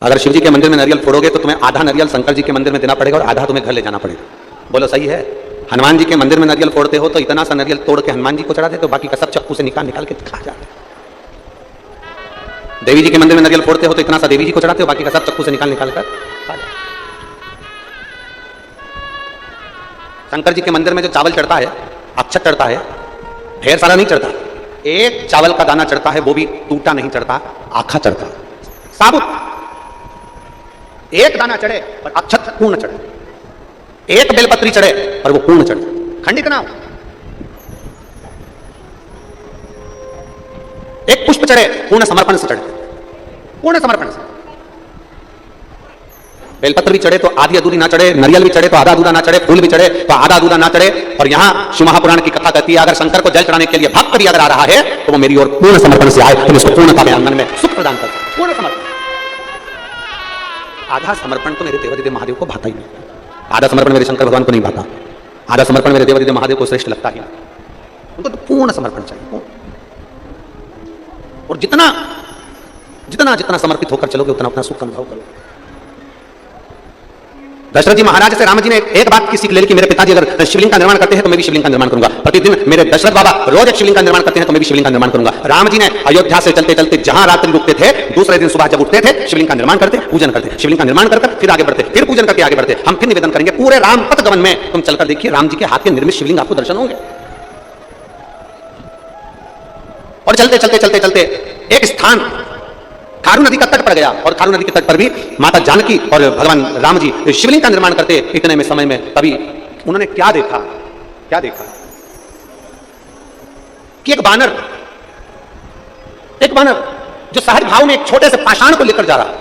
अगर शिव जी के मंदिर में नारियल फोड़ोगे तो तुम्हें आधा नारियल शंकर जी के मंदिर में देना पड़ेगा और आधा तुम्हें घर ले जाना पड़ेगा। बोलो सही है? हनुमान जी के मंदिर में नारियल फोड़ते हो तो इतना सा नारियल तोड़ के हनुमान जी को चढ़ा देते हो, बाकी का सब चक्कू से निकाल के खा जाते हो। देवी जी के मंदिर में नारियल फोड़ते हो तो इतना सा देवी जी को चढ़ाते हो, बाकी का सब चक्कू से निकाल कर खा जाते। शंकर जी के मंदिर में जो चावल चढ़ता है, अक्षत चढ़ता है, ढेर सारा नहीं चढ़ता, एक चावल का दाना चढ़ता है, वो भी टूटा नहीं चढ़ता, आखा चढ़ता है, साबुत। एक दाना चढ़े और अक्षत पूर्ण चढ़े, एक बेलपत्री चढ़े और वो पूर्ण चढ़े, खंडित ना हो। एक पुष्प चढ़े पूर्ण समर्पण से चढ़े, पूर्ण समर्पण से। बेलपत्र भी चढ़े तो आधी अधूरी ना चढ़े, नारियल भी चढ़े तो आधा अधूरा ना चढ़े, फूल भी चढ़े तो आधा अधूरा ना चढ़े। और यहां शिव महापुराण की कथा कहती है, अगर शंकर को जल चढ़ाने के लिए भक्त भी अगर आ रहा है तो वो मेरी ओर पूर्ण समर्पण से आए, तो उसको पूर्णता में आंगन में सुख प्रदान करता है। पूर्ण समर्पण। आधा समर्पण तो मेरे देवादिदेव महादेव को भाता ही नहीं, आधा समर्पण मेरे शंकर भगवान को नहीं भाता, आधा समर्पण मेरे देवादिदेव महादेव को श्रेष्ठ लगता ही नहीं। उनको तो पूर्ण समर्पण चाहिए। और जितना जितना जितना समर्पित होकर चलोगे उतना अपना सुख अनुभव करोगे। दशरथ जी महाराज से राम जी ने एक बात की सीख ले ली कि मेरे पिताजी अगर शिवलिंग का निर्माण करते हैं तो मैं भी शिवलिंग का निर्माण करूंगा। प्रतिदिन मेरे दशरथ बाबा रोज एक शिवलिंग का निर्माण करते हैं तो मैं भी शिवलिंग का निर्माण करूंगा। राम जी ने अयोध्या से चलते चलते जहां रात्रि रुकते थे, दूसरे दिन सुबह जब उठते थे शिवलिंग का निर्माण करते, पूजन करते, शिवलिंग का निर्माण कर फिर आगे बढ़ते, फिर पूजन करके आगे बढ़ते। हम फिर निवेदन करेंगे पूरे राम पथ गमन में तुम चलकर देखिए, राम जी के हाथ के निर्मित शिवलिंग आपको दर्शन होंगे। और चलते चलते चलते चलते एक स्थान खारू नदी का तट पर गया, और खारू नदी के तट पर भी माता जानकी और भगवान राम जी शिवलिंग का निर्माण करते। इतने में समय में तभी उन्होंने क्या देखा, क्या देखा कि एक बानर जो सहज भाव में एक छोटे से पाषाण को लेकर जा रहा है,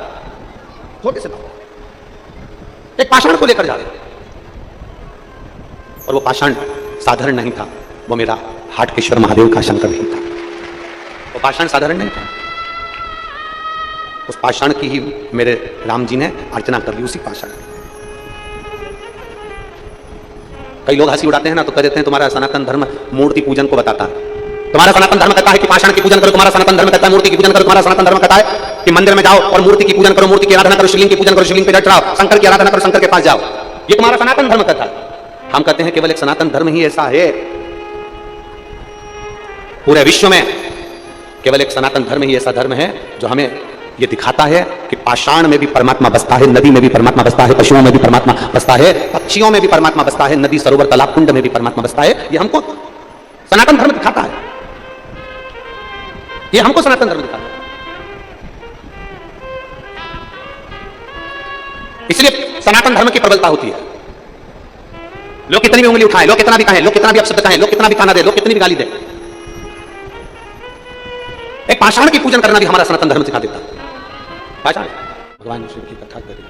छोटे से भाव एक पाषाण को लेकर जा रहा है, और वो पाषाण साधारण नहीं था, वो मेरा हाटकेश्वर महादेव का शंकर नहीं था। वो पाषाण साधारण नहीं था, उस पाषाण की ही मेरे राम जी ने अर्चना कर ली, उसी पाषाण। कई लोग हंसी उड़ाते हैं ना, तो कह देते हैं तुम्हारा सनातन धर्म मूर्ति पूजन को बताता है। तुम्हारा सनातन धर्म कहता है कि पाषाण की पूजन करो, तुम्हारा सनातन धर्म कहता है मूर्ति की पूजन करो, तुम्हारा सनातन धर्म कहता है कि मंदिर में जाओ और मूर्ति की पूजन करो, मूर्ति की आराधना करो, शिवलिंग की पूजन करो, शिवलिंग पे जल चढ़ाओ, शंकर की आराधना करो, शंकर के पास जाओ। ये तुम्हारा सनातन धर्म कहता है। हम कहते हैं केवल एक सनातन धर्म ही ऐसा है, पूरे विश्व में केवल एक सनातन धर्म ही ऐसा धर्म है जो हमें ये दिखाता है कि पाषाण में भी परमात्मा बसता है, नदी में भी परमात्मा बसता है, पशुओं में भी परमात्मा बसता है, पक्षियों में भी परमात्मा बसता है, नदी सरोवर तालाब कुंड में भी परमात्मा बसता है। ये हमको सनातन धर्म दिखाता है, ये हमको सनातन धर्म दिखाता है। इसलिए सनातन धर्म की प्रबलता होती है। लोग कितनी भी उंगली उठाएं, लोग कितना भी कहें, लोग कितना भी अपशब्द कहें, लोग कितना भी ताना दे, लोग कितनी भी गाली दे, एक पाषाण की पूजन करना भी हमारा सनातन धर्म सिखा देता है। पाषाण भगवान शिव की कथा करी,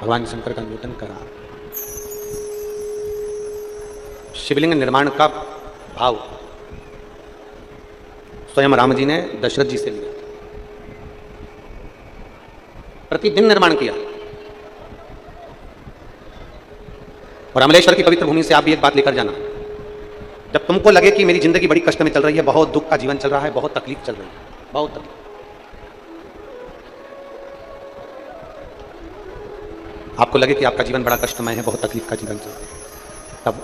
भगवान शंकर का निवेदन करा, शिवलिंग निर्माण का भाव स्वयं राम जी ने दशरथ जी से लिया, प्रतिदिन निर्माण किया। और अमलेश्वर की पवित्र भूमि से आप भी एक बात लेकर जाना, जब तुमको लगे कि मेरी जिंदगी बड़ी कष्ट में चल रही है, बहुत दुख का जीवन चल रहा है, बहुत तकलीफ चल रही है, बहुत तकलीफ, आपको लगे कि आपका जीवन बड़ा कष्टमय है, बहुत तकलीफ का जीवन चल रहा है, तब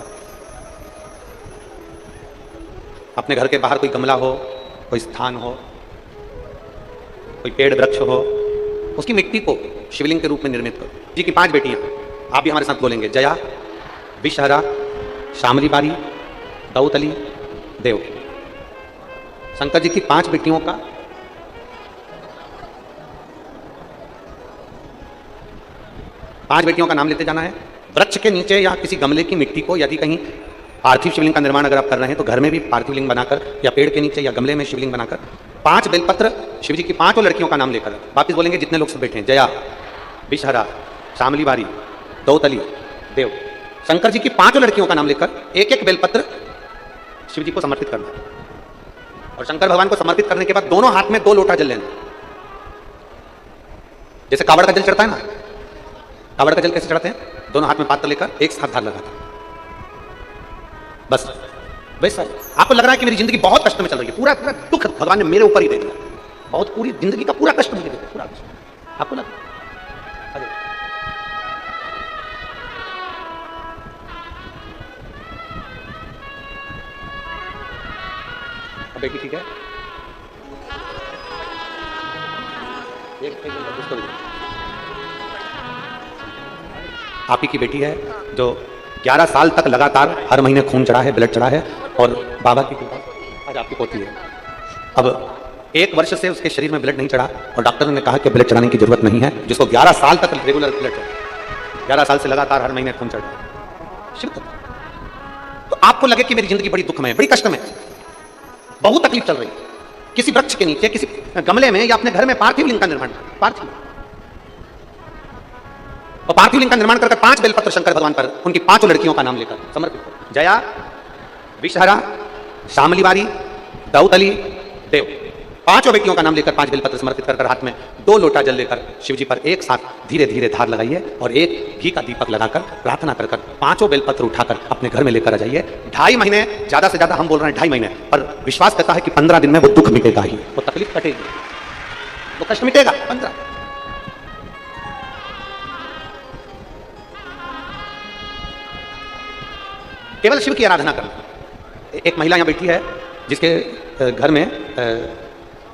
अपने घर के बाहर कोई गमला हो, कोई स्थान हो, कोई पेड़ वृक्ष हो, उसकी मिट्टी को शिवलिंग के रूप में निर्मित करो। जी की 5 बेटियां, आप भी हमारे साथ बोलेंगे, जया, विषहरा, शामली बारी, दौतली, देव। शंकर जी की 5 बेटियों का 5 बेटियों का नाम लेते जाना है। वृक्ष के नीचे या किसी गमले की मिट्टी को, यदि कहीं पार्थिव शिवलिंग का निर्माण अगर आप कर रहे हैं तो घर में भी पार्थिव लिंग बनाकर, या पेड़ के नीचे या गमले में शिवलिंग बनाकर 5 बेलपत्र शिव जी की 5 लड़कियों का नाम लेकर, वापिस बोलेंगे जितने लोग सब बैठे हैं, जया, विषहरा, शामली बारी, दौतली, देव। शंकर जी की 5 लड़कियों का नाम लेकर एक एक बेलपत्र शिव जी को समर्पित करना है। और शंकर भगवान को समर्पित करने के बाद दोनों हाथ में 2 लोटा जल लेना, जैसे कावड़ का जल चढ़ता है ना, कावड़ का जल कैसे चढ़ाते हैं, दोनों हाथ में पात्र लेकर एक साथ धार लगाते हैं, बस वैसा। आपको लग रहा है कि मेरी जिंदगी बहुत कष्ट में चल रही है, पूरा पूरा दुख भगवान ने मेरे ऊपर ही दे दिया, बहुत पूरी जिंदगी का पूरा कष्ट मुझे दे दिया, पूरा कष्ट आपको लग अरे अब बेटी ठीक है? उसको आप ही की बेटी है जो 11 साल तक लगातार हर महीने खून चढ़ा है, ब्लड चढ़ा है, और बाबा की कृपा आज आपकी पोती है। अब 1 वर्ष से उसके शरीर में ब्लड नहीं चढ़ा और डॉक्टर ने कहा कि ब्लड चढ़ाने की जरूरत नहीं है, जिसको 11 साल तक रेगुलर ब्लड चढ़ा, 11 साल से लगातार हर महीने खून चढ़ा। शिव तो आपको लगे कि मेरी जिंदगी बड़ी दुखमय है, बड़ी कष्टमय है, बहुत तकलीफ चल रही है, किसी वृक्ष के नीचे, किसी गमले में या अपने घर में पार्थिव लिंग का निर्माण, पार्थिव और पार्थिव लिंग का निर्माण कर 5 बेलपत्र शंकर भगवान पर उनकी 5 लड़कियों का नाम लेकर समर्पित करो। जया, विषहरा, शामलीवारी, दौतली, देव, 5 व्यक्तियों का नाम लेकर 5 बेलपत्र समर्पित कर हाथ में 2 लोटा जल लेकर शिव जी पर एक साथ धीरे धीरे धार लगाइए और एक घी का दीपक लगाकर प्रार्थना कर 5 बेलपत्र उठाकर अपने घर में लेकर आ जाइए। 2.5 महीने, ज्यादा से ज्यादा हम बोल रहे हैं 2.5 महीने, पर विश्वास करता है कि 15 दिन में वो दुख मिटेगा ही, वो तकलीफ कटेगी, वो कष्ट मिटेगा। 15 केवल शिव की आराधना करना। एक महिला यहां बैठी है जिसके घर में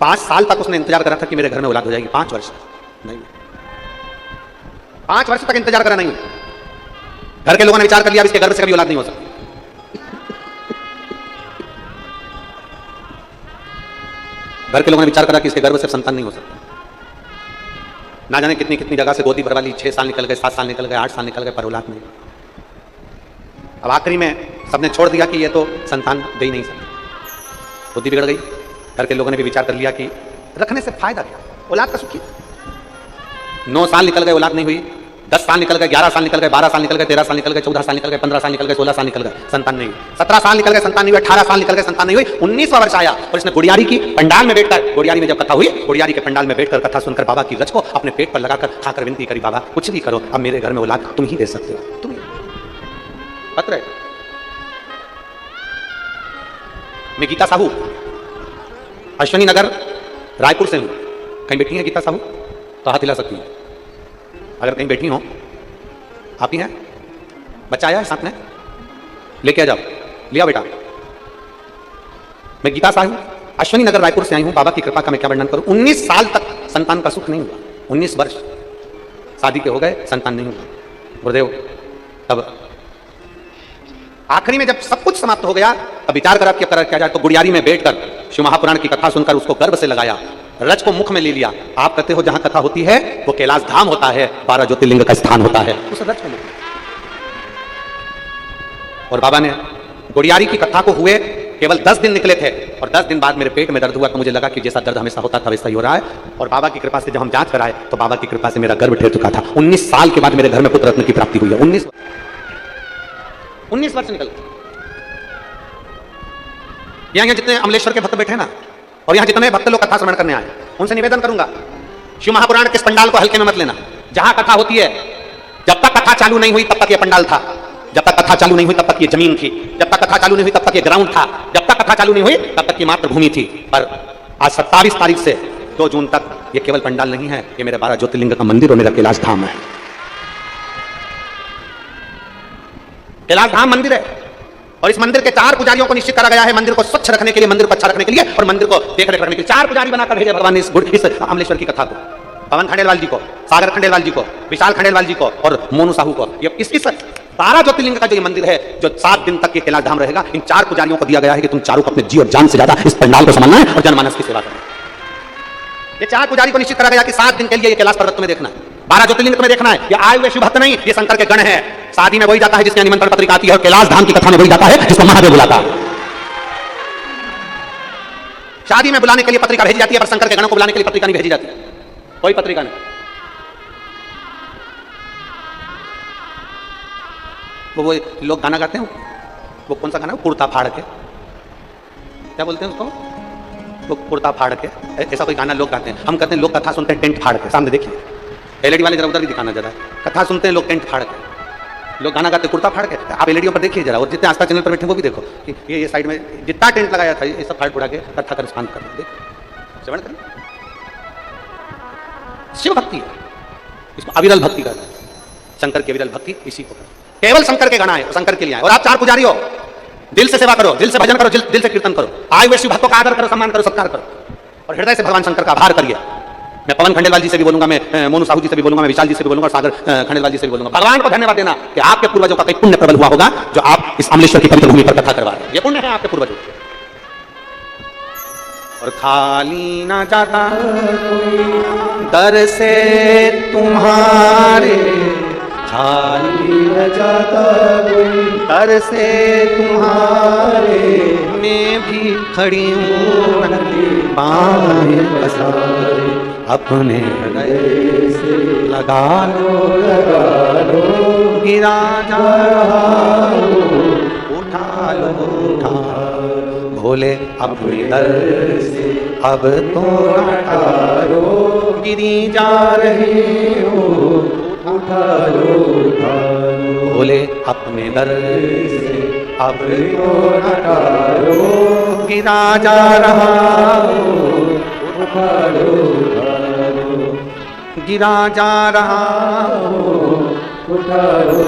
5 साल तक उसने इंतजार करा था कि मेरे घर में औलाद हो जाएगी। 5 वर्ष नहीं, 5 वर्ष तक इंतजार करा नहीं हुई। घर के लोगों ने विचार कर लिया इसके गर्भ से कभी औलाद नहीं हो सकती। घर के लोगों ने विचार करा कि इसके गर्भ से संतान नहीं हो सकता। ना जाने कितनी कितनी जगह से गोदी भरवा ली, 6 साल निकल गए, 7 साल निकल गए, 8 साल निकल गए, पर औलाद नहीं। अब आखिरी में सबने छोड़ दिया कि ये तो संतान दे ही नहीं सकती, बुद्धि बिगड़ गई। घर के लोगों ने भी विचार कर लिया कि रखने से फायदा क्या, औलाद का सुखी। 9 साल निकल गए, औलाद नहीं हुई। 10 साल निकल गए, 11 साल निकल गए, 12 साल निकल गए, 13 साल निकल गए, 14 साल निकल गए, 15 साल निकल गए, 16 साल निकल गए, संतान नहीं हुई। 17 साल निकल गए, संतान नहीं हुई। 18 साल निकल गए, संतान नहीं हुई। 19वां वर्ष आया और इसने गुड़ियारी की पंडाल में बैठकर, गुड़ियारी में जब कथा हुई, गुड़ियारी के पंडाल में बैठकर कथा सुनकर बाबा की रच को अपने पेट पर लगाकर खाकर विनती करी, बाबा कुछ भी करो, अब मेरे घर में औलाद तुम ही दे सकते हो। तुम पत्र है। मैं गीता साहू अश्वनी नगर रायपुर से हूं। कहीं बैठी है गीता साहू तो हाथ हिला सकती हैं, अगर कहीं बैठी हो। आप ही हैं? बच्चा आया है साथ में, लेके आ जाओ। लिया बेटा। मैं गीता साहू अश्वनी नगर रायपुर से आई हूं। बाबा की कृपा का मैं क्या वर्णन करूं। 19 साल तक संतान का सुख नहीं हुआ। 19 वर्ष शादी के हो गए, संतान नहीं हुआ। गुरुदेव तब आखिरी में जब सब कुछ समाप्त हो गया, तब विचार करा कि क्या जाए, तो गुड़ियारी में बैठकर शिव महापुराण की कथा सुनकर उसको गर्भ से लगाया, रज को मुख में ले लिया। आप कहते हो जहां कथा होती है वो कैलाश धाम होता है, 12 ज्योतिर्लिंग का स्थान होता है, उस रज को मुख में। और बाबा ने गुड़ियारी की कथा को हुए केवल 10 दिन निकले थे और 10 दिन बाद मेरे पेट में दर्द हुआ, तो मुझे लगा कि जैसा दर्द हमेशा होता था वैसा ही हो रहा है। और बाबा की कृपा से जब हम जांच कराए तो बाबा की कृपा से मेरा गर्भ ठहर चुका था। 19 साल के बाद मेरे घर में पुत्र रत्न की प्राप्ति हुई है। 19 वर्ष निकल गए। यहाँ जितने अमलेश्वर के भक्त बैठे ना, और यहाँ जितने भक्त लोग कथा श्रवण करने आए, उनसे निवेदन करूंगा, शिव महापुराण के इस पंडाल को हल्के में मत लेना। जहां कथा होती है, जब तक कथा चालू नहीं हुई तब तक ये पंडाल था, जब तक कथा चालू नहीं हुई तब तक ये जमीन थी, जब तक कथा चालू नहीं हुई तब तक ये ग्राउंड था, जब तक कथा चालू नहीं हुई तब तक ये मातृभूमि थी। पर आज 27 तारीख से 2 जून तक ये केवल पंडाल नहीं है, ये मेरे 12 ज्योतिर्लिंग का मंदिर और मेरा कैलाश धाम है। कैलाश धाम मंदिर है और इस मंदिर के 4 पुजारियों को निश्चित करा गया है मंदिर को स्वच्छ रखने के लिए, मंदिर को अच्छा रखने के लिए और मंदिर को देखरेख रखने के लिए। 4 पुजारी बनाकर भेजे भगवान ने इस अमलेश्वर की कथा को। पवन खंडेलवाल जी को, सागर खंडेलवाल जी को, विशाल खंडेलवाल जी को और मोनू साहू को। ये इस 12 ज्योतिर्लिंग का जो ये मंदिर है, जो 7 दिन तक ये कैलाश धाम रहेगा, इन 4 पुजारियों को दिया गया है कि तुम चारों को अपने जी और जान से ज्यादा इस पंडाल को संभालना है और जनमानस की सेवा करना है। ये 4 पुजारी को निश्चित करा गया कि 7 दिन के लिए ये कैलाश पर्वत तुम्हें देखना है, 12 ज्योतिर्लिंग तुम्हें देखना है। ये आए हुए शिव भक्त नहीं, ये शंकर के गण है। शादी में वही जाता है जिसके निमंत्रण पत्रिका आती है, और कैलाश धाम की कथा में वही जाता है जिसको महादेव बुलाता है। शादी में बुलाने के लिए पत्रिका भेजी जाती है, पर शंकर के गणों को बुलाने के लिए पत्रिका नहीं भेजी जाती, कोई पत्रिका नहीं। वो लोग गाना गाते हैं, वो कौन सा गाना है, कुर्ता फाड़ के, क्या बोलते हैं उसको, वो कुर्ता फाड़ के, ऐसा कोई गाना लोग गाते हैं। हम कहते हैं लोग कथा सुनते हैं टेंट फाड़ के। सामने देखिए एलईडी वाले जरा उधर भी दिखाना जरा, कथा सुनते हैं लोग टेंट फाड़ के, लोग गाना गाते कुर्ता फाड़ के। आप एलईडीओ पर देखिए जरा, और जितने आस्था चैनल पर बैठे वो भी देखो कि ये साइड में जितना टेंट लगाया था ये सब फाड़ फुड़ा के कथा कर स्नान कर, देखो श्रवण करें। शिव भक्ति है, इसको अविरल भक्ति कहते हैं। शंकर की अविरल भक्ति इसी को कहते हैं। केवल शंकर के गाना है, शंकर के लिए आए। और आप चार पुजारी हो, दिल से सेवा करो, दिल से भजन करो, दिल से कीर्तन करो, आए हुए शिव भक्तों का आदर करो, सम्मान करो, सत्कार करो और हृदय से भगवान शंकर का आभार करिए। मैं पवन खंडेलवाल जी से भी बोलूंगा, मैं मोनू साहू जी से भी बोलूंगा, मैं विशाल जी से भी बोलूंगा और सागर खंडेलवाल जी से भी बोलूंगा। भगवान को धन्यवाद देना कि आपके पूर्वजों का कई पुण्य प्रबल हुआ होगा जो आप इस अमलेश्वर की पवित्र भूमि पर कथा करवा रहे हैं। ये पुण्य है आपके पूर्वजों। और खाली ना जाता दर से तुम्हारे, खाली न जाता दर से तुम्हारे, मैं भी खड़ी हूँ बाहें पसारे, अपने हृदय से लगा लो, गिरा जा रहा हो, उठा लो, उठा भोले अपने दर से अब तो हटारो, गिरी जा रही हो, उठा लो, भोले अपने दर से अब तो हटारो, गिरा जा रहा हो, उठा लो, गिरा जा रहा हो, उठा लो।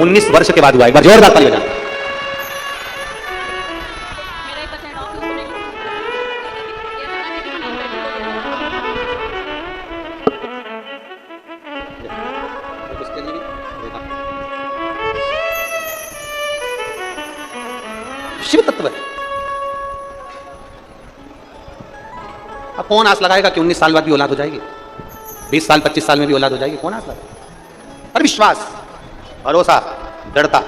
19 वर्ष के बाद हुआ। एक बार जोरदार ताली बजाएं। शिव तत्व है। अब कौन आस लगाएगा कि 19 साल बाद भी औलाद हो जाएगी, 20 साल 25 साल में भी औलाद हो जाएगी? कौन आस लगाएगा? पर विश्वास, भरोसा, दृढ़ता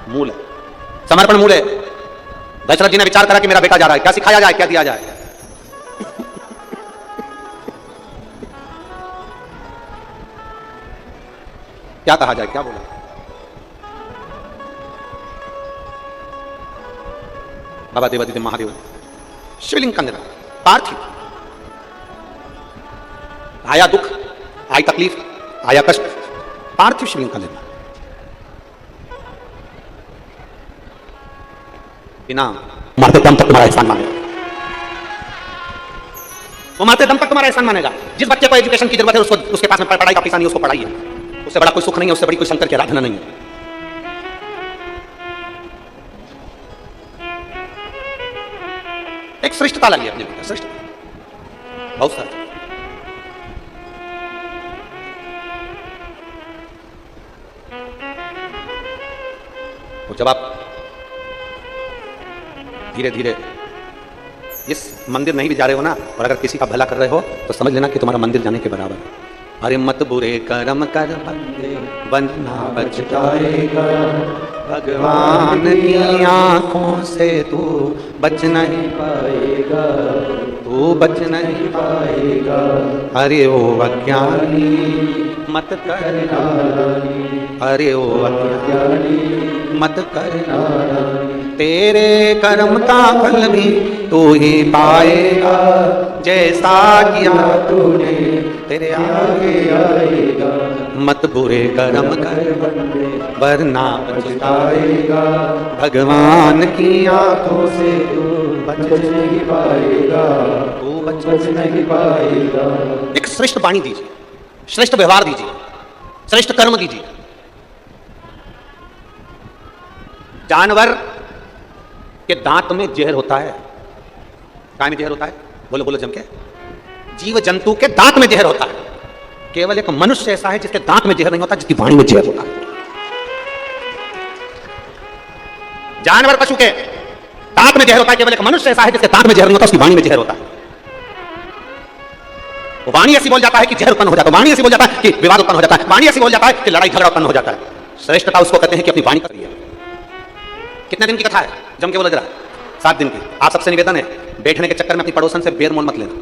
मूल है, समर्पण मूल है। दशरथ जी ने विचार करा कि मेरा बेटा जा रहा है, क्या सिखाया जाए, क्या दिया जाए? क्या कहा जाए, क्या बोला? बाबा देवादिदेव महादेव शिवलिंग का निर्माण पार्थिव। आया दुख, आई तकलीफ, आया कष्ट, पार्थिव शिवलिंग का निर्माण बिना मरते दम तक तुम्हारा एहसान मानेगा। वो मरते दम तक तुम्हारा एहसान मानेगा। जिस बच्चे को एजुकेशन की जरूरत है, उसको उसके पास में पढ़ाई का पैसा नहीं, उसको पढ़ाइए। उससे बड़ा कोई सुख नहीं है, उससे बड़ी कोई शंकर की आराधना नहीं है। एक श्रेष्ठता लाइए अपने भीतर, श्रेष्ठ बहुत सारा। तो जब आप धीरे धीरे इस मंदिर नहीं भी जा रहे हो ना, और अगर किसी का भला कर रहे हो तो समझ लेना कि तुम्हारा मंदिर जाने के बराबर है। अरे मत बुरे कर्म कर बंदे, बनना बच जाएगा, भगवान की आंखों से तू बच नहीं पाएगा, तू बच नहीं पाएगा। अरे ओ अज्ञानी मत करना, अरे ओ अज्ञानी मत करना, तेरे कर्म का फल भी तू ही पाएगा, जैसा किया तूने तेरे आगे आएगा। मत बुरे कर्म कर बंदे, वरना पछताएगा, भगवान की आंखों से तू बच नहीं पाएगा, तू बच नहीं पाएगा। एक श्रेष्ठ वाणी दीजिए, श्रेष्ठ व्यवहार दीजिए, श्रेष्ठ कर्म कीजिए। जानवर के दांत में जहर होता है। काय में जहर होता है? बोलो बोलो जम के। जीव जंतु के दांत में जहर होता है। केवल एक मनुष्य ऐसा है जिसके दांत में जहर नहीं होता, जिसकी वाणी में जहर होता है। जानवर पशु के दांत में जहर होता है, केवल एक मनुष्य ऐसा है जिसके दांत में जहर नहीं होता, उसकी वाणी में जहर होता है। वाणी ऐसी बोल जाता है कि जहर उत्पन्न हो जाता है, वाणी ऐसी बोल जाता है कि विवाद उत्पन्न हो जाता है, वाणी ऐसी बोल जाता है कि लड़ाई झगड़ा उत्पन्न हो जाता है। श्रेष्ठता उसको कहते हैं कि अपनी वाणी कर रही है। कितने दिन की कथा है? जम के बोला जरा। 7 दिन की। आप सबसे निवेदन है, बैठने के चक्कर में अपनी पड़ोसन से बेर मोल मत लेना।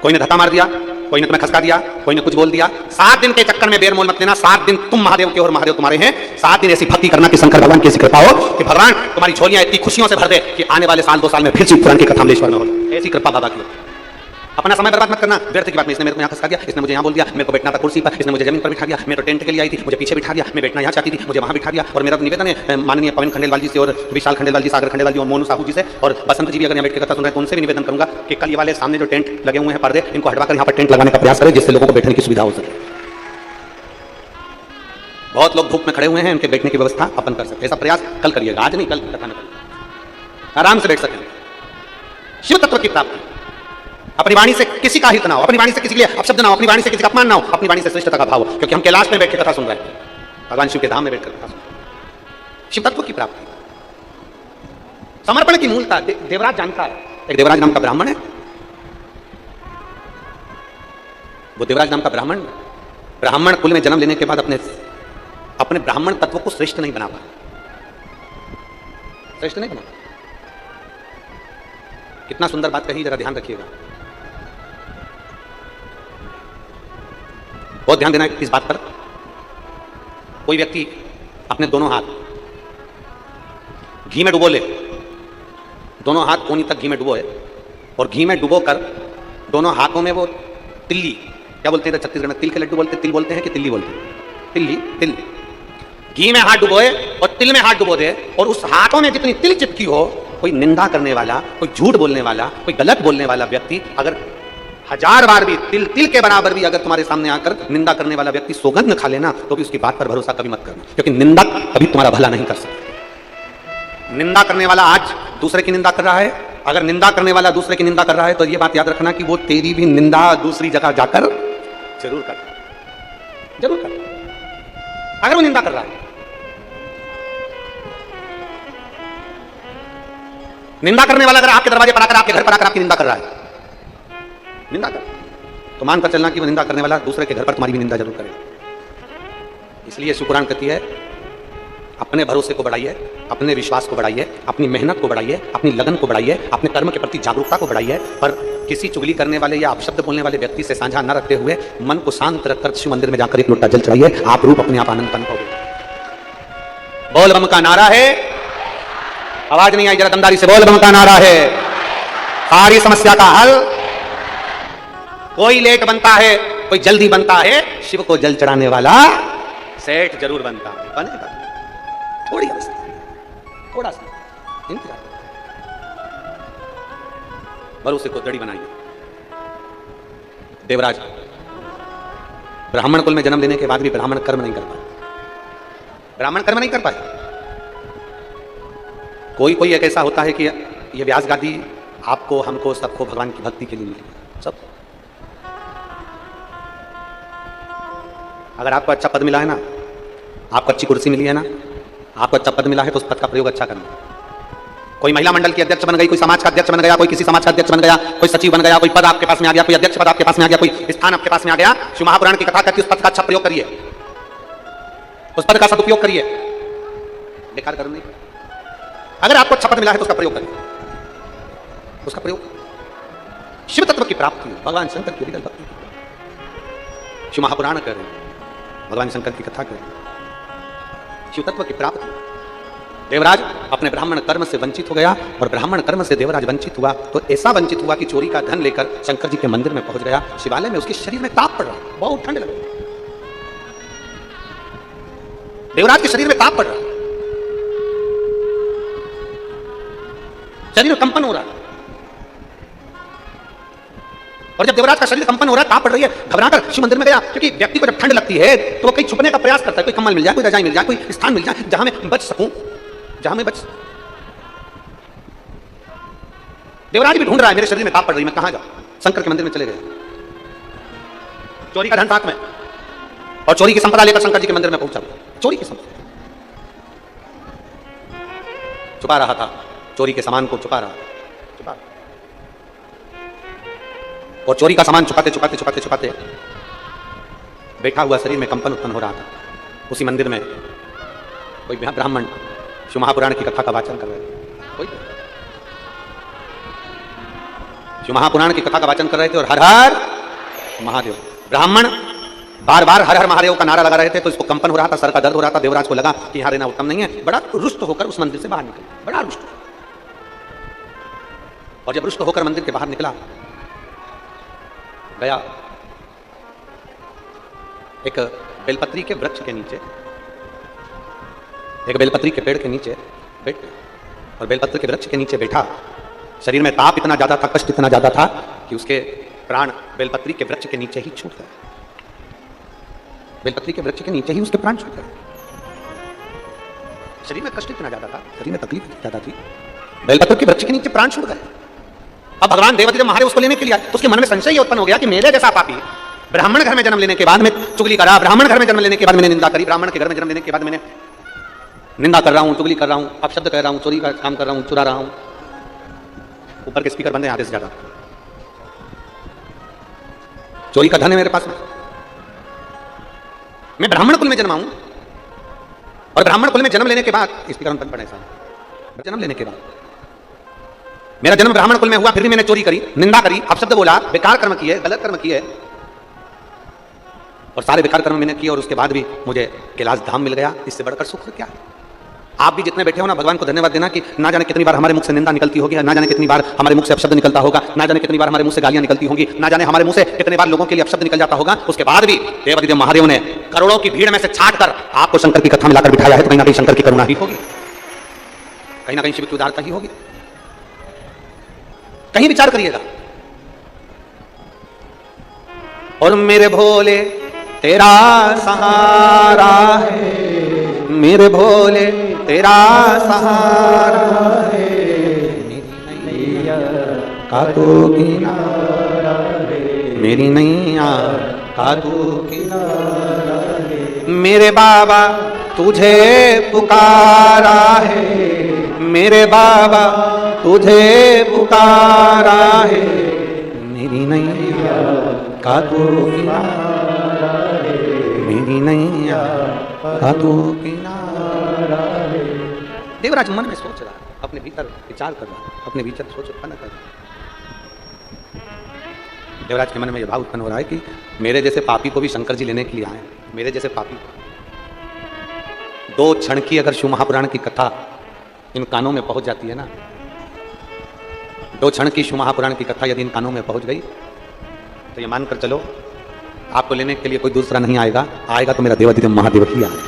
कोई ने धक्का मार दिया, कोई ने तुम्हें खसका दिया, कोई ने कुछ बोल दिया, 7 दिन के चक्कर में बेर मोल मत लेना। 7 दिन तुम महादेव के और महादेव तुम्हारे हैं। 7 दिन ऐसी भक्ति करना कि शंकर भगवान की ऐसी कृपा हो कि भगवान तुम्हारी झोलियां इतनी खुशियों से भर दे कि आने वाले साल 2 साल में फिर से पुराण की कथा अमलेश्वर में हो। ऐसी कृपा बाबा की। अपना समय बर्बाद मत करना, व्यर्थ की बात में इसने मेरे को यहाँ खसका दिया, इसने मुझे यहाँ बोल दिया, मेरे को बैठना था कुर्सी पर, इसने मुझे जमीन पर बिठा दिया, मैं तो टेंट के लिए आई थी, मुझे पीछे बिठा दिया, मैं बैठना यहाँ चाहती थी, मुझे वहाँ बिठा दिया। और मेरा तो निवेदन है माननीय पवन खंडेलवाल जी से और विशाल खंडेलवाल जी, सागर खंडेलवाल जी और मोनू साहू जी से और बसंत जी भी अगर यहाँ बैठ के कथा सुन रहे हैं तो उनसे भी निवेदन करूंगा कि कल ये वाले सामने जो टेंट लगे हुए हैं पर्दे, इनको हटवाकर यहाँ पर टेंट लगाने का प्रयास करें जिससे लोगों को बैठने की सुविधा हो सके। बहुत लोग धूप में खड़े हुए हैं, उनके बैठने की व्यवस्था अपन कर सकते, ऐसा प्रयास कल करिएगा, आज नहीं कल कथा में आराम से बैठ सकें। शिव तत्व की प्राप्ति, अपनी वाणी से किसी का हित ना हो, अपनी वाणी से किसी के लिए अपशब्द ना हो, अपनी वाणी से किसी का अपमान ना हो, अपनी वाणी से श्रेष्ठता का भाव हो, क्योंकि हम कैलाश में बैठ के कथा सुन रहे हैं, भगवान शिव के धाम में बैठकर कथा सुन रहे हैं। शिव तत्व की प्राप्ति, समर्पण की मूलता देवराज जानता है। एक देवराज नाम का ब्राह्मण है, वो देवराज नाम का ब्राह्मण कुल में जन्म लेने के बाद अपने ब्राह्मण तत्व को श्रेष्ठ नहीं बना पाया, श्रेष्ठ नहीं बना। कितना सुंदर बात कही, जरा ध्यान रखिएगा, बहुत ध्यान देना है इस बात पर। कोई व्यक्ति अपने दोनों हाथ घी में डुबो ले, दोनों हाथ कोनी तक घी में डुबो है और घी में डुबो कर दोनों हाथों में वो तिल्ली, क्या बोलते हैं छत्तीसगढ़ में, तिल के लड्डू बोलते, तिल बोलते हैं कि तिल्ली बोलते हैं, तिल घी में हाथ डुबोए और तिल में हाथ डुबो दे और उस हाथों में जितनी तिल चिपकी हो, कोई निंदा करने वाला, कोई झूठ बोलने वाला, कोई गलत बोलने वाला व्यक्ति अगर 1000 बार भी तिल के बराबर भी अगर तुम्हारे सामने आकर निंदा करने वाला व्यक्ति सौगंध खा लेना तो भी उसकी बात पर भरोसा कभी मत करना, क्योंकि निंदा कभी तुम्हारा भला नहीं कर सकती। निंदा करने वाला आज दूसरे की निंदा कर रहा है, अगर निंदा करने वाला दूसरे की निंदा कर रहा है तो यह बात याद रखना कि वो तेरी भी निंदा दूसरी जगह जाकर जरूर कर, अगर वो निंदा कर रहा है। निंदा करने वाला अगर आपके दरवाजे पर आकर, आपके घर पर आकर आपकी निंदा कर रहा है, निंदा कर, तो मानकर चलना कि वो निंदा करने वाला दूसरे के घर पर तुम्हारी भी निंदा जरूर करेगा। इसलिए शिवपुराण कहती है अपने भरोसे को बढ़ाइए, अपने विश्वास को बढ़ाइए, अपनी मेहनत को बढ़ाइए, अपनी लगन को बढ़ाइए, अपने कर्म के प्रति जागरूकता को बढ़ाइए, पर किसी चुगली करने वाले या अपशब्द बोलने वाले व्यक्ति से साझा न रखते हुए मन को शांत रखकर शिव मंदिर में जाकर एक लोटा जल चढ़ाइए, आप रूप अपने आप आनंद पाओगे। बोल बम का नारा है, आवाज नहीं आई, जरा दमदारी से बोल बम का नारा है। सारी समस्या का हल, कोई लेट बनता है, कोई जल्दी बनता है, शिव को जल चढ़ाने वाला सेठ जरूर बनता है, बनेगा। थोड़ी अवस्था, थोड़ा सा इंतजार, भरोसे को दड़ी बनाइए। देवराज ब्राह्मण कुल में जन्म लेने के बाद भी ब्राह्मण कर्म नहीं कर पाए, ब्राह्मण कर्म नहीं कर पाए। कोई एक ऐसा होता है कि यह व्यास गादी आपको, हमको, सबको भगवान की भक्ति के लिए मिलेगी, सब। अगर आपको अच्छा पद मिला है ना, आपको अच्छी कुर्सी मिली है ना, आपको अच्छा पद मिला है तो उस पद का प्रयोग अच्छा करना। कोई महिला मंडल की अध्यक्ष बन गई, कोई समाज का अध्यक्ष बन गया, कोई किसी समाज का अध्यक्ष बन गया, कोई सचिव बन गया, कोई पद आपके पास में आ गया, कोई अध्यक्ष पद आपके पास में आ गया, कोई स्थान आपके पास में आ गया, शिव महापुराण की कथा करके उस पद का अच्छा प्रयोग करिए, उस पद का सदुपयोग करिए, बेकार कर्म नहीं। अगर आपको अच्छा पद मिला है तो उसका प्रयोग करिए, उसका प्रयोग। शिव तत्व की प्राप्ति, भगवान शंकर की विरल भक्ति, शिव महापुराण कर रहे हैं, भगवान शंकर की कथा कर रहे हैं, शिव तत्व की प्राप्ति। देवराज अपने ब्राह्मण कर्म से वंचित हो गया और ब्राह्मण कर्म से देवराज वंचित हुआ तो ऐसा वंचित हुआ कि चोरी का धन लेकर शंकर जी के मंदिर में पहुंच गया। शिवालय में उसके शरीर में ताप पड़ रहा, बहुत ठंड लग रही, देवराज के शरीर में ताप पड़ रहा, शरीर में कंपन हो रहा है। और जब देवराज का शरीर कंपन हो रहा है, ताप पड़ रही है, घबराकर शिव मंदिर में गया, क्योंकि व्यक्ति को जब ठंड लगती है तो वो कहीं छुपने का प्रयास करता है, कोई कम्बल मिल जाए, कोई रजाई मिल जाए, कोई स्थान मिल जाए जहां मैं बच सकूं, जहां मैं बच। देवराज भी ढूंढ रहा है, मेरे शरीर में ताप पड़ रही, मैं कहां जाऊं। शंकर के मंदिर में चले गए, चोरी का धन साथ में और चोरी की संपदा लेकर शंकर जी के मंदिर में पहुंचा। चोरी की संपदा छुपा रहा था, चोरी के सामान को छुपा रहा, और चोरी का सामान छुपाते छुपाते छुपाते छुपाते बैठा हुआ शरीर में कंपन उत्पन्न हो रहा था। उसी मंदिर में कोई ब्राह्मण शिव महापुराण की कथा का वाचन कर रहे थे, कोई शिव महापुराण की कथा का वाचन कर रहे थे और हर हर महादेव, ब्राह्मण बार बार हर हर महादेव का नारा लगा रहे थे, तो इसको कंपन हो रहा था, सर का दर्द हो रहा था। देवराज को लगा कि यहाँ रहना उत्तम नहीं है, बड़ा रुष्ट होकर उस मंदिर से बाहर निकला, बड़ा रुष्ट। और जब रुष्ट होकर मंदिर के बाहर निकला गया एक बेलपत्री के वृक्ष के नीचे, एक बेलपत्री के पेड़ के नीचे बैठ और बेलपत्र के वृक्ष के नीचे बैठा। शरीर में ताप इतना ज्यादा था, कष्ट इतना ज्यादा था कि उसके प्राण बेलपत्री के वृक्ष के नीचे ही छूट गए। बेलपत्री के वृक्ष के नीचे ही उसके प्राण छूट गए। शरीर में कष्ट इतना ज्यादा था, शरीर में तकलीफ इतनी ज्यादा थी, बेलपत्र के वृक्ष के नीचे प्राण छूट गए। अब भगवान देवती जब महादेव उसको लेने के लिए आए तो उसके मन में संशय ये उत्पन्न हो गया कि मेरे जैसा पापी ब्राह्मण घर में जन्म लेने के बाद में चुगली करा, ब्राह्मण घर में जन्म लेने के बाद मैंने निंदा करी, ब्राह्मण के घर में जन्म लेने के बाद मैंने निंदा कर रहा हूं, चुगली कर रहा हूं, अपशब्द कह रहा हूं, चोरी का काम कर रहा हूं, चुरा रहा हूं। ऊपर के स्पीकर बंद है आधे से ज्यादा। चोरी का धन है मेरे पास में, मैं ब्राह्मण कुल में जन्मा हूं और ब्राह्मण कुल में जन्म लेने के बाद स्पीकर बंद पड़े साहब, जन्म लेने के बाद मेरा जन्म ब्राह्मण कुल में हुआ, फिर भी मैंने चोरी करी, निंदा करी, अपशब्द बोला, बेकार कर्म किए, गलत कर्म किए और सारे बेकार कर्म मैंने किए और उसके बाद भी मुझे कैलाश धाम मिल गया। इससे बढ़कर सुख क्या है? आप भी जितने बैठे हो ना, भगवान को धन्यवाद देना कि ना जाने कितनी बार हमारे मुख से निंदा निकलती होगी, ना जाने कितनी बार हमारे मुख से अपशब्द निकलता होगा, ना जाने कितनी बार हमारे मुंह से गालियां निकलती होंगी, ना जाने हमारे मुंह से कितने बार लोगों के लिए अपशब्द निकल जाता होगा। उसके बाद भी देवादिदेव महादेव ने करोड़ों की भीड़ में से छाट कर आपको शंकर की कथा में लाकर बिठाया है, तो कहीं ना कहीं शंकर की करुणा ही होगी, कहीं ना कहीं शिव की उदारता ही होगी। कहीं विचार करिएगा। और मेरे भोले तेरा सहारा है, मेरे भोले तेरा सहारा है, मेरी नैया का तू किनारा है, मेरी नैया का तू किनारा है। मेरे बाबा तुझे पुकारा है, मेरे बाबा तुझे पुकारा है, मेरी नैया का तू किनारा है, मेरी नैया का तू किनारा है। देवराज मन में सोच रहा है, अपने भीतर विचार कर रहा है, अपने भीतर सोच उत्पन्न कर रहा है। देवराज के मन में यह भाव उत्पन्न हो रहा है कि मेरे जैसे पापी को भी शंकर जी लेने के लिए आए, मेरे जैसे पापी। दो क्षण की अगर शिव महापुराण की कथा इन कानों में पहुंच जाती है ना, दो क्षण की शिव महापुराण की कथा यदि इन कानों में पहुंच गई तो ये मानकर चलो आपको लेने के लिए कोई दूसरा नहीं आएगा, आएगा तो मेरा देवादिदेव महादेव ही आएगा,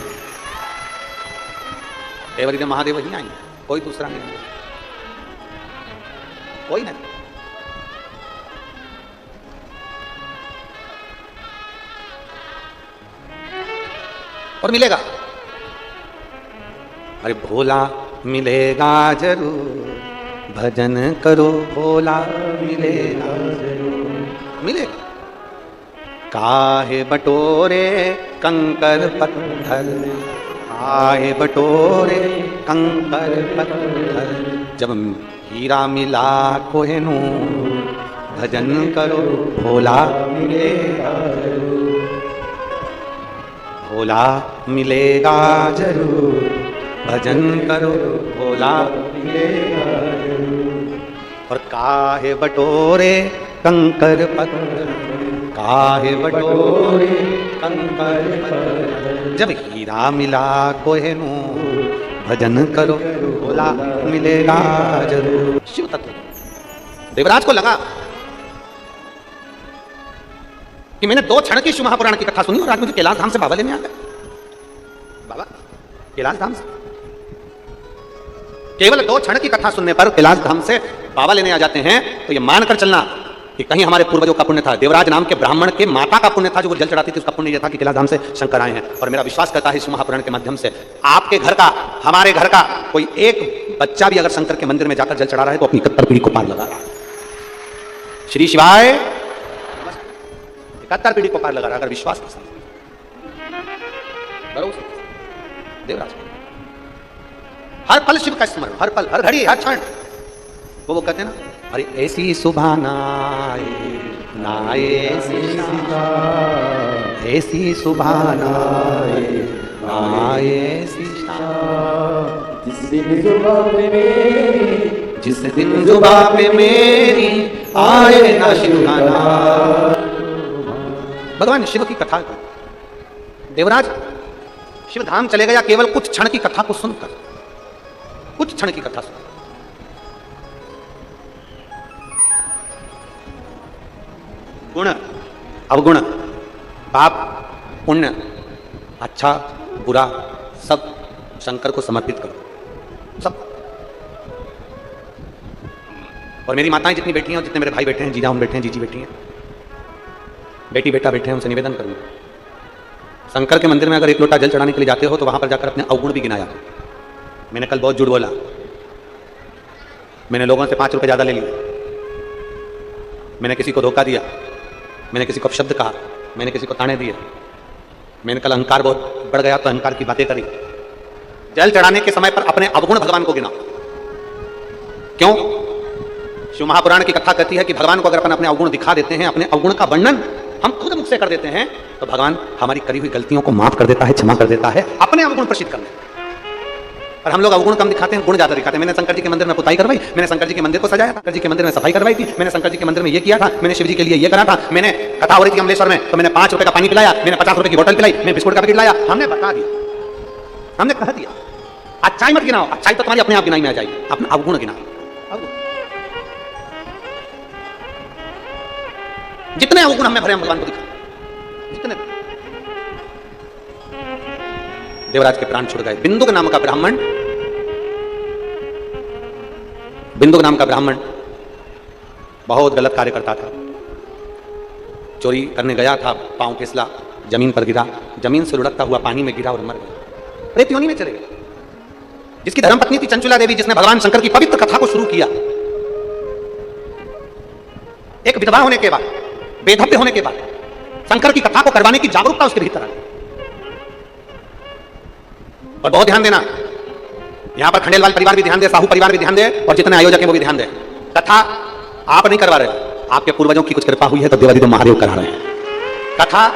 देवादिदेव महादेव ही आएंगे, कोई दूसरा नहीं आएगा, कोई नहीं। और मिलेगा, अरे भोला मिलेगा जरूर, भजन करो भोला मिलेगा जरूर, मिलेगा। काहे बटोरे कंकर पत्थर, काहे बटोरे कंकर पत्थर, जब हीरा मिला कोहिनूर, भजन करो भोला मिलेगा जरूर, भोला मिलेगा जरूर, भजन करो भोला मिलेगा जरूर। और काहे बटोरे कंकर पत्थर, काहे बटोरे कंकर पत्थर, जब हीरा मिला कोहिनूर, भजन करो भोला मिलेगा जरूर। शिव तत्व देवराज को लगा कि मैंने दो क्षण की शिव महापुराण की कथा सुनी और आज मुझे कैलाश धाम से बाबा लेने आ गए। बाबा कैलाश धाम से केवल दो क्षण की कथा सुनने पर कैलाश धाम से बाबा लेने आ जाते हैं, तो ये मानकर चलना कि कहीं हमारे पूर्वजों का पुण्य था, देवराज नाम के ब्राह्मण के माता का पुण्य था जो वो जल चढ़ाती थी, उसका पुण्य यह था कि कैलाश धाम से शंकर आए हैं। और मेरा विश्वास करता है इस महापुराण के माध्यम से आपके घर का, हमारे घर का कोई एक बच्चा भी अगर शंकर के मंदिर में जाकर जल चढ़ा रहा है तो अपनी 71 पीढ़ी को पार लगा रहा है। श्री शिवाय 71 पीढ़ी को पार लगा रहा है, अगर विश्वास के साथ देवराज हर पल शिव का स्मरण, हर पल, हर घड़ी, हर क्षण। वो कहते हैं ना, अरे ऐसी सुबह नाए नाए, ऐसी सुबह नाए नाए, ऐसी शाम जिस दिन जुबां पे मेरी, जिस दिन जुबां पे मेरी आए ना शिव का नाम। भगवान शिव की कथा को देवराज शिव धाम चले गया केवल कुछ क्षण की कथा को सुनकर, कुछ क्षण की कथा सुन। गुण अवगुण, पाप, पुण्य, अच्छा बुरा, सब शंकर को समर्पित करो, सब। और मेरी माताएं जितनी बैठी हैं और जितने मेरे भाई बैठे हैं, जीजा बैठे हैं, जीजी बैठी हैं, बेटी बेटा बैठे हैं, उनसे निवेदन करूंगा, शंकर के मंदिर में अगर एक लोटा जल चढ़ाने के लिए जाते हो तो वहां पर जाकर अपने अवगुण भी गिनाया। मैंने कल बहुत झूठ बोला, मैंने लोगों से 5 रुपए ज्यादा ले लिए, मैंने किसी को धोखा दिया, मैंने किसी को अपशब्द कहा, मैंने किसी को ताने दिए, मैंने कल अहंकार बहुत बढ़ गया तो अहंकार की बातें करी। जल चढ़ाने के समय पर अपने अवगुण भगवान को गिनाओ। क्यों? शिव महापुराण की कथा कहती है कि भगवान को अगर अपन अपने अवगुण दिखा देते हैं, अपने अवगुण का वर्णन हम खुद मुख से कर देते हैं, तो भगवान हमारी करी हुई गलतियों को माफ कर देता है, क्षमा कर देता है, अपने अवगुण प्रसिद्ध करने। और हम लोग अवगुण कम दिखाते हैं, गुण ज्यादा दिखाते हैं। मैंने शंकर जी के मंदिर में पुताई करवाई, मैंने शंकर जी के मंदिर को सजाया, शंकर जी के मंदिर में सफाई करवाई थी, मैंने शंकर जी के मंदिर में ये किया था, मैंने शिव जी के लिए ये करा था, मैंने कथा हो रही थी अमलेश्वर में तो मैंने 5 रुपए का पानी पिलाया, मैंने 50 रुपए की बोतल पिलाई, मैंने बिस्कुट का पैकेट लाया। हमने बता दिया, हमने कह दिया। अच्छाई मत गिनाओ, अच्छाई तो तुम्हारी अपने आप गिनाई में आ जाएगी, अपना अवगुण गिनाओ। जितने अवगुण हमें भरे हम भगवान को दिखा, जितने। देवराज के प्राण छुड़ गए। बिंदुक नाम का ब्राह्मण, बिंदुक नाम का ब्राह्मण बहुत गलत कार्य करता था। चोरी करने गया था, पांव फिसला, जमीन पर गिरा, जमीन से लुढ़कता हुआ पानी में गिरा और मर गया, प्रेत योनि में चले गए। जिसकी धर्मपत्नी थी चंचुला देवी, जिसने भगवान शंकर की पवित्र कथा को शुरू किया, एक विधवा होने के बाद, बेधव्य होने के बाद शंकर की कथा को करवाने की जागरूकता उसके भीतर आई। और बहुत ध्यान देना, यहां पर खंडेलवाल परिवार भी ध्यान दे, साहू परिवार भी ध्यान दे, और जितने आयोजक हैं वो भी ध्यान दे। कथा आप नहीं करवा रहे, आपके पूर्वजों की कुछ कृपा हुई है तो देवादिदेव महादेव करा रहे हैं। कथा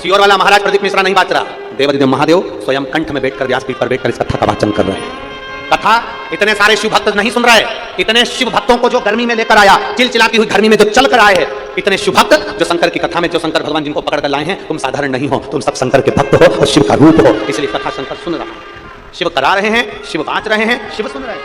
सियोर वाला महाराज प्रदीप मिश्रा नहीं बात रहा, देवादिदेव महादेव स्वयं कंठ में बैठकर, व्यासपीठ पर बैठकर इस कथा का वाचन कर रहे हैं। कथा इतने सारे शिव भक्त नहीं सुन रहे, इतने शिव भक्तों को जो गर्मी में लेकर आया, चिलचिलाती हुई गर्मी में जो चल कर आए हैं, इतने शिव भक्त जो शंकर की कथा में, जो शंकर भगवान जिनको पकड़ कर लाए हैं, तुम साधारण नहीं हो, तुम सब शंकर के भक्त हो और शिव का रूप हो, इसलिए कथा शंकर सुन रहा है। शिव करा रहे हैं, शिव बाँच रहे हैं, शिव सुन रहे हैं।